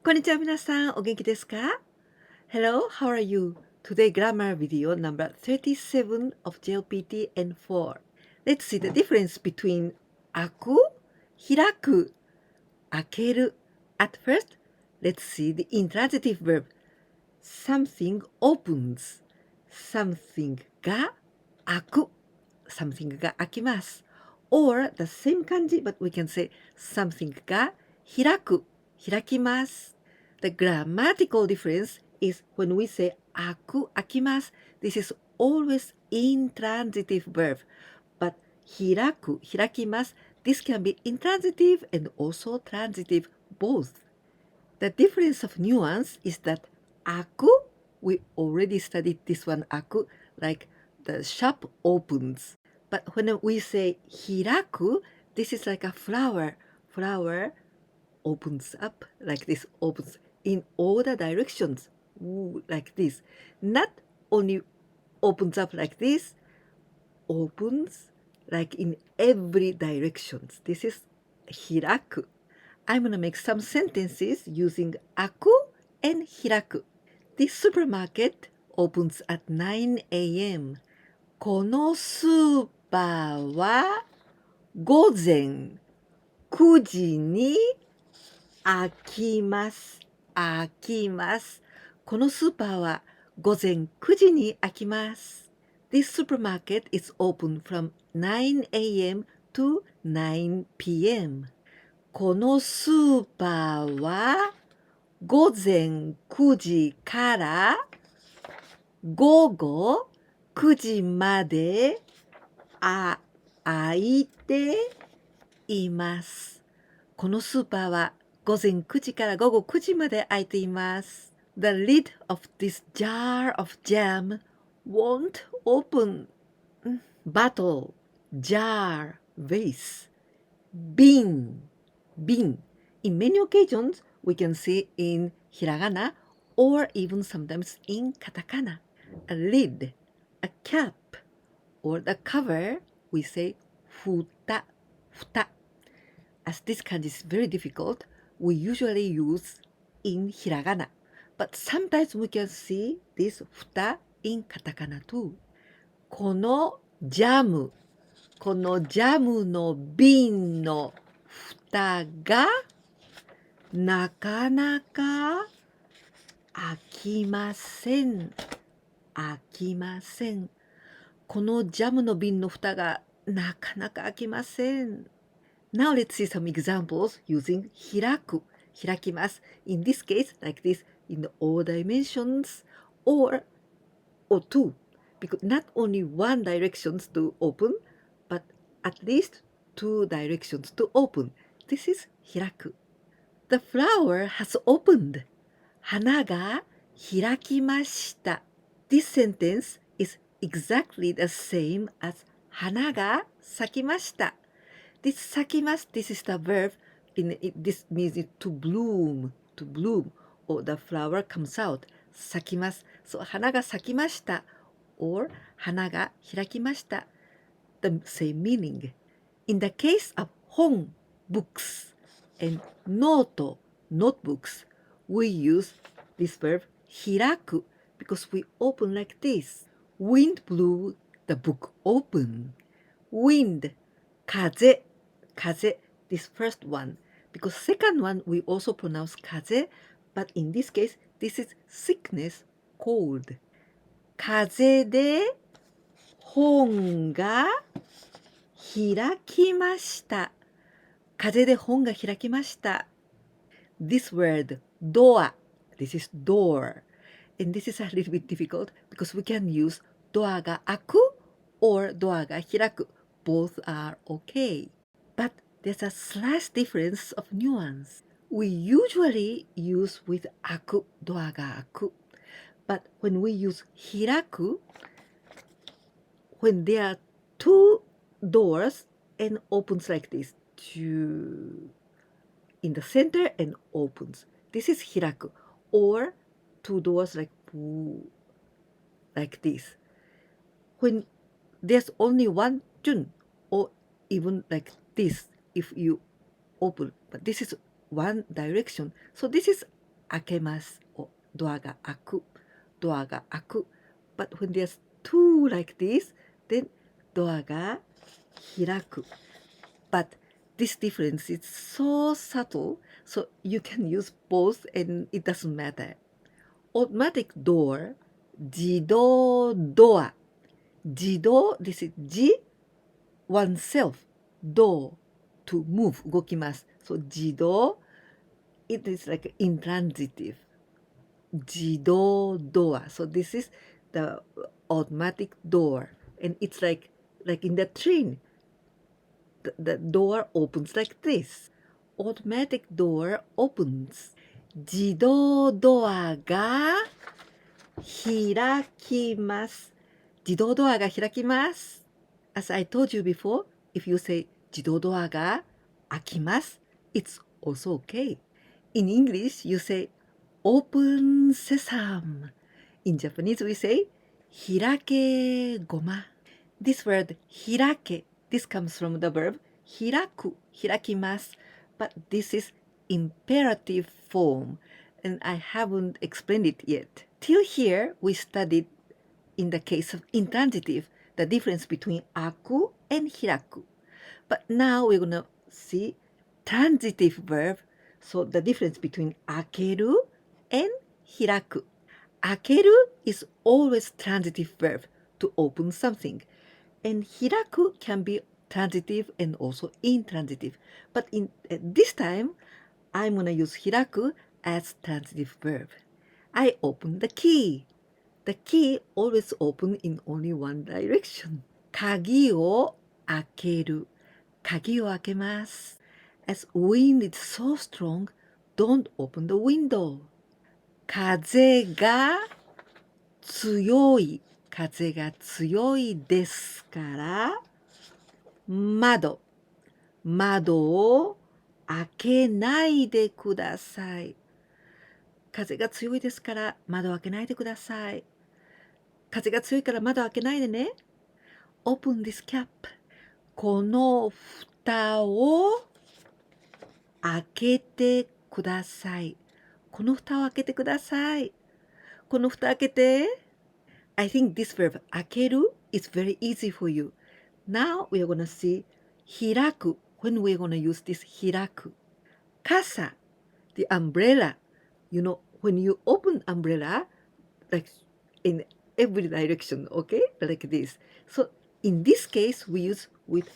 こんにちは皆さん、お元気ですか? Hello, how are you? Today grammar video number 37 of JLPT N4. Let's see the difference between aku, hiraku, akeru. At first, let's see the intransitive verb. Something opens. Something ga aku. Something ga akimasu. Or the same kanji, but we can say something ga hiraku. Hirakimasu. The grammatical difference is when we say aku akimasu, this is always intransitive verb. But hiraku, hirakimasu, this can be intransitive and also transitive, both. The difference of nuance is that aku, we already studied this one aku, like the shop opens. But when we say hiraku, this is like a flower. Flower opens up like this, opens in all the directions, like this. Not only opens up like this, opens like in every direction. This is hiraku. I'm gonna make some sentences using aku and hiraku. This supermarket opens at 9 a.m. このスーパーは午前9時に開きます。開きます。このスーパーは午前9時に開きます。This supermarket is open from 9 a.m. to 9 p.m. このスーパーは午前9時から午後9時まで開いています。このスーパーは午前9時から午後9時まで開いています。The lid of this jar of jam won't open. Bottle, jar, vase, bin. Bin. In many occasions, we can see in hiragana or even sometimes in katakana. A lid, a cap, or the cover, we say futa, futa. As this kanji is very difficult, we usually use in hiragana. But sometimes we can see this futa in katakana too. このジャムの瓶の蓋がなかなか開きません。開きません。このジャムの瓶の蓋がなかなか開きません。Now let's see some examples using hiraku. 開きます。In this case, like this, in all dimensions or two. Because not only one directions to open, but at least two directions to open. This is hiraku. The flower has opened. 花が開きました。This sentence is exactly the same as 花が咲きました。This 咲きます, this is the verb. This means to bloom, or the flower comes out. 咲きます。So 花が咲きました or 花が開きました。The same meaning. In the case of 本 books and note notebooks, we use this verb 開く because we open like this. Wind blew the book open. Wind, 風, this first one. Because second one we also pronounce 風, but in this case this is sickness, cold. 風で本が開きました。風で本が開きました。This word, door, this is door. And this is a little bit difficult because we can use ドアが開く or ドアが開く. Both are okay. But there's a slight difference of nuance. We usually use with 開く, ドアが開く. But when we use 開く, when there are two doors and opens like this, in the center and opens. This is 開く. Or two doors like this. When there's only one jun, or even like this, if you open, but this is one direction. So this is 開けます。ドアが開く。ドアが開く。But when there's two like this, then ドアが開く。But this difference is so subtle, so you can use both and it doesn't matter. Automatic door, 自動ドア。自動、this is 自 oneself, door, to move, 動きます。So 自動 it is like intransitive. 自動ドア. So this is the automatic door. And it's like in the train. The door opens like this. Automatic door opens. 自動ドアが開きます。自動ドアが開きます。As I told you before, if you say 自動ドアが開きます, it's also okay. In English, you say open sesame. In Japanese, we say 開けごま. This word 開け, this comes from the verb 開く, 開きます. But this is imperative form, and I haven't explained it yet. Till here, we studied in the case of intransitive, the difference between aku and hiraku. But now we're going to see transitive verb, so the difference between akeru and hiraku. Akeru is always transitive verb to open something, and hiraku can be transitive and also intransitive. But in this time, I'm going to use hiraku as transitive verb. I open the key. The key always open in only one direction. 鍵を開ける。鍵を開けます。As wind is so strong, don't open the window. 風が強い。風が強いですから、窓を開けないでください。風が強いですから窓を開けないでください。風が強いから窓を開けないでね。Open this cap. この蓋を開けてください。この蓋を開けてください。この蓋開けて。I think this verb 開ける is very easy for you. Now we are going to see 開く when we are going to use this 開く。傘 the umbrella. You know, when you open umbrella, like in every direction, okay? Like this. So in this case, we use with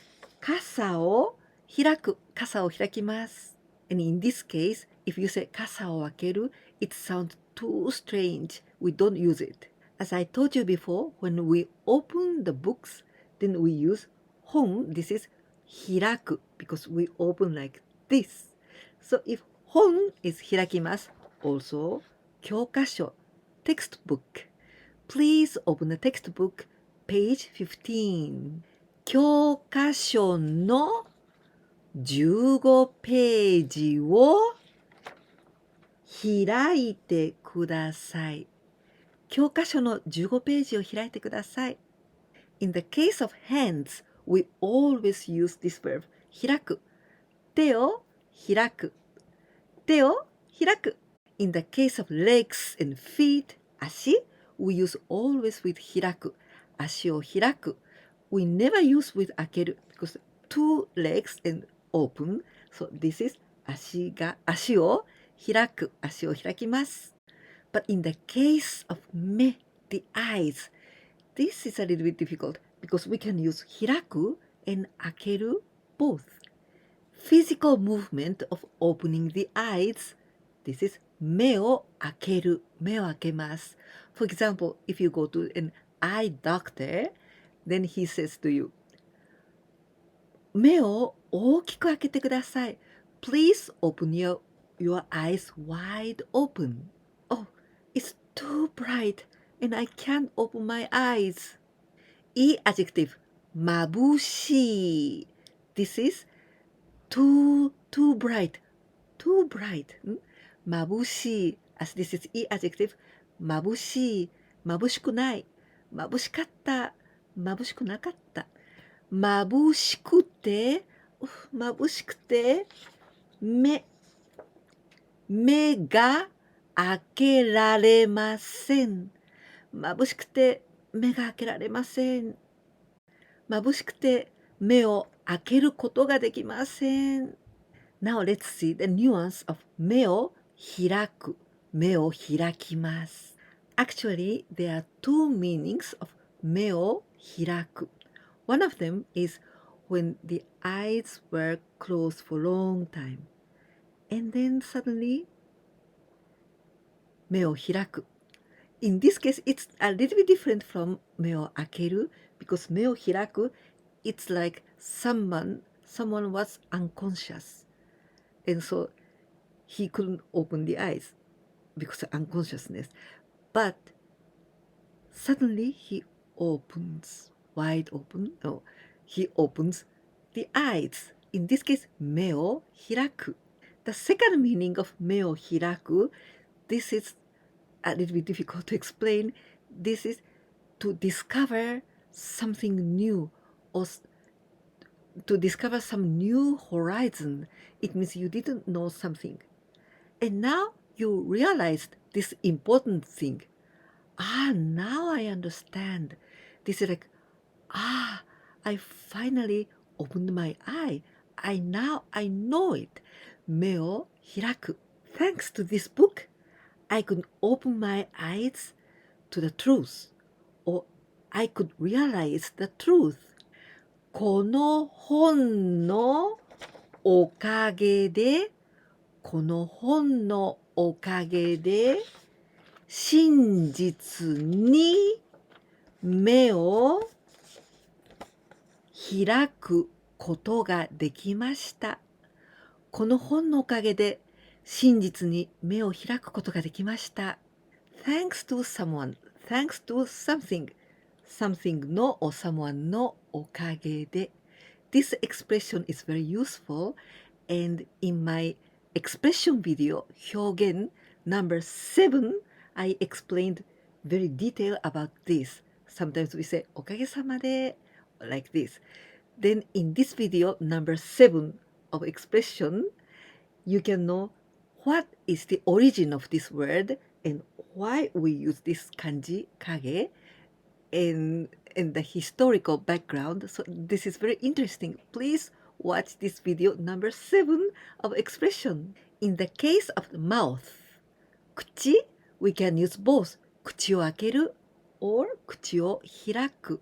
傘を開く。傘を開きます。And in this case, if you say 傘を開ける, it sounds too strange. We don't use it. As I told you before, when we open the books, then we use 本. This is 開く because we open like this. So if 本 is 開きます, also 教科書 textbook. Please open the textbook, page 15. 教科書の15ページを開いてください。教科書の15ページを開いてください。In the case of hands, we always use this verb 開く。手を開く。手を開く。In the case of legs and feet, 足 we use always with 開く。足を開く。We never use with 開ける because two legs and open. So this is 足を開く。足を開きます。But in the case of 目 the eyes, this is a little bit difficult because we can use 開く and 開ける both. Physical movement of opening the eyes, this is 目を開ける。目を開けます。For example, if you go to an eye doctor, then he says to you, 目を大きく開けてください。Please open your eyes wide open. Oh, it's too bright and I can't open my eyes. いい adjective, 眩しい。This is too bright. Too bright. 眩しい。As this is いい adjective, 眩しい。眩しくない。眩しかった。眩しくなかった。眩しくて、眩しくて、目が開けられません。眩しくて目が開けられません。眩しくて目を開けることができません。Now let's see the nuance of 目を開く。目を開きます。Actually, there are two meanings of 目を開く。One of them is when the eyes were closed for a long time. And then suddenly, 目を開く。In this case, it's a little bit different from 目を開ける because 目を開く it's like someone was unconscious. And so he couldn't open the eyes because of unconsciousness. But suddenly he opens, wide open. No, he opens the eyes. In this case, 目を開く. The second meaning of 目を開く, this is a little bit difficult to explain. This is to discover something new or to discover some new horizon. It means you didn't know something. And now you realized this important thing. Now I understand. This is like, I finally opened my eye. Now I know it. 目を開く. Thanks to this book, I could open my eyes to the truth, or I could realize the truth. この本のおかげで、この本のおかげで、真実に目を開くことができました。この本のおかげで真実に目を開くことができました。Thanks to someone, thanks to something, something の or someone のおかげで。This expression is very useful, and in my expression video, 表現 number 7, I explained very detail about this. Sometimes we say おかげさまで like this. Then in this video number 7 of expression, you can know what is the origin of this word and why we use this kanji 影 and the historical background. So this is very interesting. Please watch this video number 7 of expression. In the case of the mouth, 口 we can use both 口を開ける or 口を開く.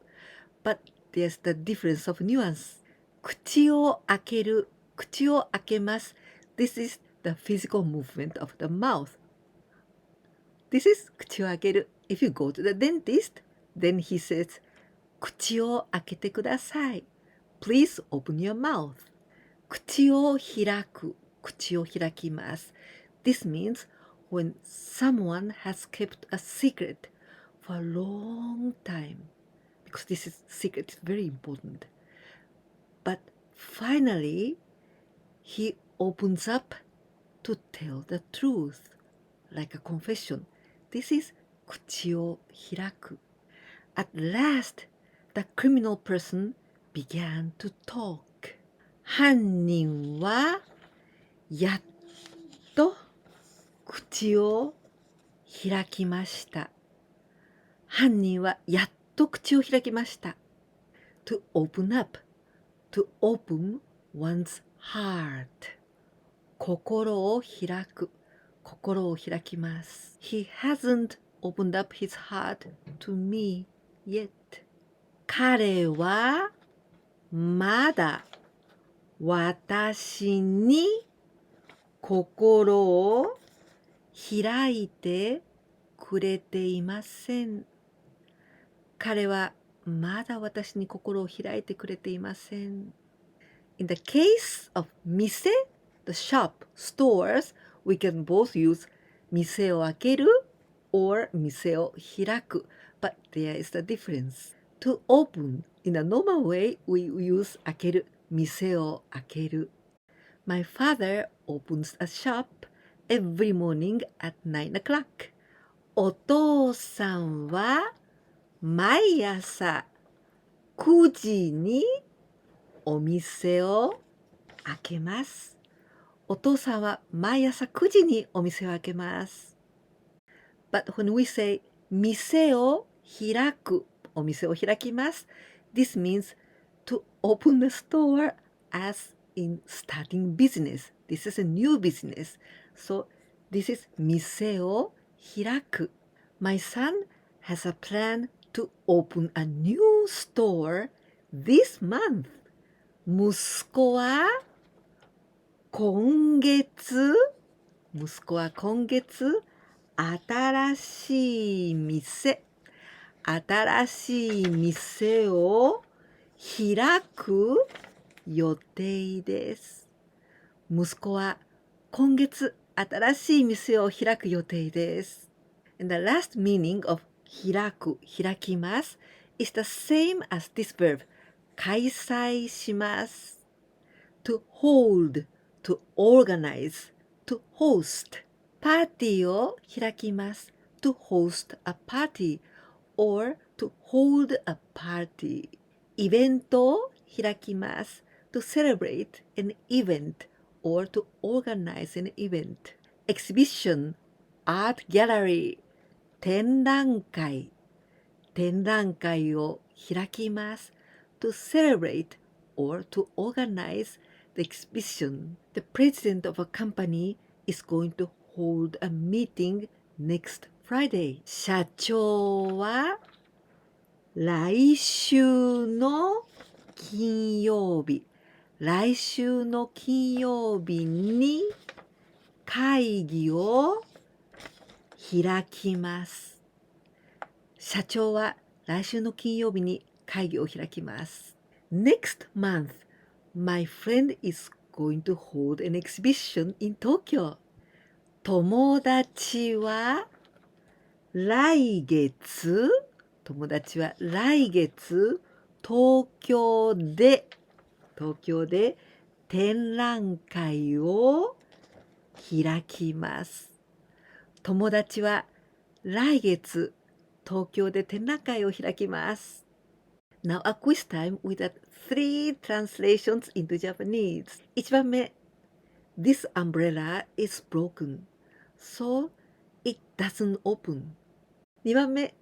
But there's the difference of nuance. 口を開ける、口を開けます. This is the physical movement of the mouth. This is 口を開ける. If you go to the dentist, then he says, 口を開けてください. Please open your mouth. 口を開く、口を開きます. This means when someone has kept a secret for a long time, because this secret is very important. But finally, he opens up to tell the truth, like a confession. This is 口を開く. At last, the criminal person began to talk. 犯人はやっと口を開きました。犯人はやっと口を開きました。To open up, to open one's heart. 心を開く、心を開きます。He hasn't opened up his heart to me yet. 彼はまだ私に心を開いてくれていません。彼はまだ私に心を開いてくれていません。In the case of 店 the shop, stores, we can both use 店を開ける or 店を開く. But there is the difference. To open, in a normal way, we use 開ける、店を開ける. My father opens a shop every morning at 9 o'clock. お父さんは毎朝9時にお店を開けます。お父さんは毎朝9時にお店を開けます。But when we say 店を開く、お店を開きます。This means to open the store as in starting business. This is a new business. So this is 店を開く。My son has a plan to open a new store this month. 息子は今月新しい店を開く予定です。息子は今月新しい店を開く予定です。And the last meaning of 開く、開きます is the same as this verb 開催します。to hold, to organize, to host パーティーを開きます to host a party or to hold a party イベントを開きます to celebrate an event or to organize an event exhibition, art gallery 展覧会を開きます to celebrate or to organize the exhibition. The president of a company is going to hold a meeting next Friday. 社長は来週の金曜日に会議を開きます。社長は来週の金曜日に会議を開きます。Next month, my friend is going to hold an exhibition in Tokyo. 友達は来月東京で展覧会を開きます。友達は来月東京で展覧会を開きます。Now a quiz time with the 3 translations into Japanese. 1番目 This umbrella is broken, so it doesn't open. 2番目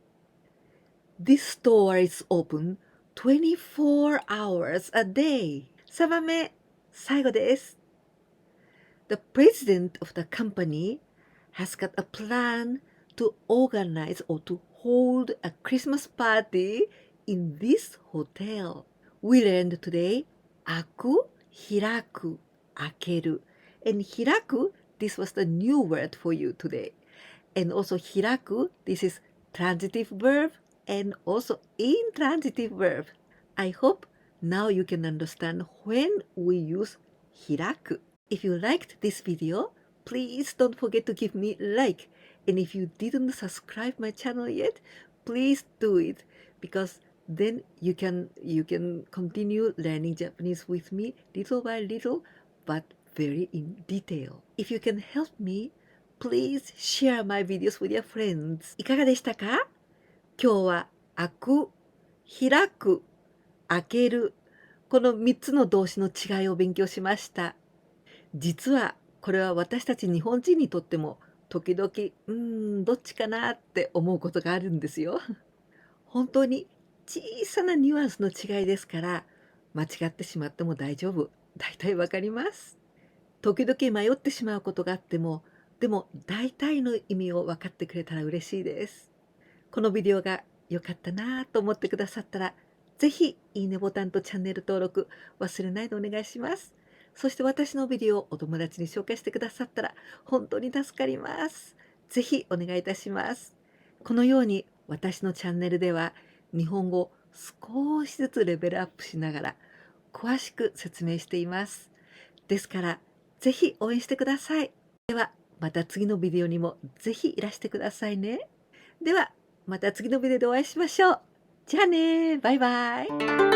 This store is open 24 hours a day. 3番目最後です。The president of the company has got a plan to organize or to hold a Christmas party in this hotel. We learned today Aku, Hiraku, Akeru. And Hiraku, this was the new word for you today. And also Hiraku, this is transitive verb and also intransitive verb. I hope now you can understand when we use Hiraku. If you liked this video, please don't forget to give me a like. And if you didn't subscribe my channel yet, please do it because then you can continue learning Japanese with me little by little, but very in detail. If you can help me, please share my videos with your friends. いかがでしたか？今日は開く、開く、開ける、この3つの動詞の違いを勉強しました。実はこれは私たち日本人にとっても時々どっちかなって思うことがあるんですよ。本当に小さなニュアンスの違いですから間違ってしまっても大丈夫。大体わかります。時々迷ってしまうことがあってもでも大体の意味を分かってくれたら嬉しいです。このビデオが良かったなと思ってくださったらぜひいいねボタンとチャンネル登録忘れないでお願いします。そして私のビデオをお友達に紹介してくださったら本当に助かります。ぜひお願いいたします。このように私のチャンネルでは日本語を少しずつレベルアップしながら詳しく説明しています。ですからぜひ応援してください。ではまた次のビデオにもぜひいらしてくださいね。ではまた次のビデオでお会いしましょう。じゃあね、バイバイ。